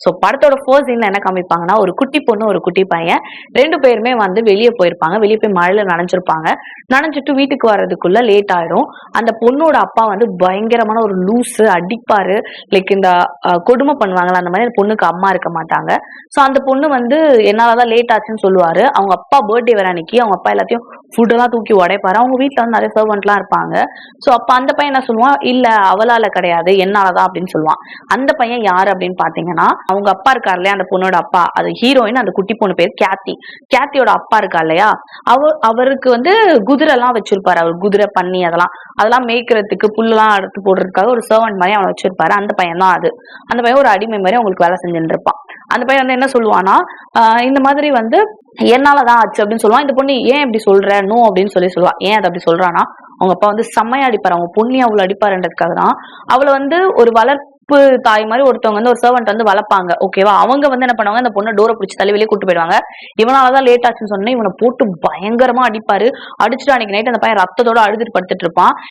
So படத்தோட first சீன்ல என்ன காமிப்பாங்கன்னா, ஒரு குட்டி பொண்ணு, ஒரு குட்டி பையன் 2 பேருமே வந்து வெளிய போயிருப்பாங்க. வெளிய போய் மழையில நனைஞ்சிருப்பாங்க. நனைஞ்சிட்டு வீட்டுக்கு வர்றதுக்குள்ள லேட் ஆயிடும். அந்த பொண்ணோட அப்பா வந்து பயங்கரமான ஒரு லூசு, அடிப்பாரு. லைக் இந்த கொடுமை பண்ணுவாங்கல்ல, அந்த மாரி அந்த பொண்ணுக்கு அம்மா இருக்க மாட்டாங்க. ஸோ அந்த பொண்ணு வந்து என்னால தான் லேட் ஆச்சுன்னு சொல்லுவாரு. அவங்க அப்பா பர்த்டே வேற அன்னைக்கு. அவங்க அப்பா எல்லாத்தையும் ஃபுட்டெல்லாம் தூக்கி உடைப்பாரு. அவங்க வீட்ல வந்து நெறைய சர்வன்ட்லாம் இருப்பாங்க. ஸோ அப்ப அந்த பையன் என்ன சொல்லுவான், "இல்ல அவளால கிடையாது, என்னால தான்" அப்படின்னு சொல்லுவான். அந்த பையன் யாரு அப்படின்னு பார்த்தீங்கன்னா, அவங்க அப்பா இருக்காரு இல்லையா, அந்த பொண்ணோட அப்பா. அது ஹீரோயின். அந்த குட்டி பொண்ணு பேரு கேத்தி. கேத்தியோட அப்பா இருக்கா இல்லையா, அவருக்கு வந்து குதிரைலாம் வச்சிருப்பாரு. அவர் குதிரை, பன்னி அதெல்லாம் மேய்க்கிறதுக்கு, புல்லுலாம் அறுத்து போடுறதுக்காக ஒரு சர்வன்ட் மாரி அவன வச்சிருப்பாரு. அந்த பையன் தான் அது. அந்த பையன் ஒரு அடிமை மாரி அவங்களுக்கு வேலை செஞ்சுட்டு இருப்பான். அந்த பையன் வந்து என்ன சொல்லுவான்னா, இந்த மாதிரி வந்து என்னால தான் ஆச்சு அப்படின்னு சொல்லுவான். இந்த பொண்ணு ஏன் இப்படி சொல்ற? நோ அப்படின்னு சொல்லுவா. ஏன் அத அப்படி சொல்றான்னா, அவங்க அப்பா வந்து செம்மையா அடிப்பாரு. அவங்க பொண்ணு அவ்வளவு அடிப்பாருன்றதுக்காக தான். அவள வந்து ஒரு வளர்ப்பு தாய் மாரி ஒருத்தவங்க வந்து ஒரு சர்வன்ட் வந்து வளர்ப்பாங்க. ஓகேவா? அவங்க வந்து என்ன பண்ணுவாங்க, அந்த பொண்ண டோர புடிச்சு தள்ளி வெளிய கூட்டிட்டு போயிடுவாங்க. இவனால தான் லேட் ஆச்சுன்னு சொன்னே, இவன போட்டு பயங்கரமா அடிப்பாரு. அடிச்சுட்டு அன்னைக்கு நைட் அந்த பையன் ரத்தத்தோட அழுதுட்டு படுத்துட்டு இருப்பான்.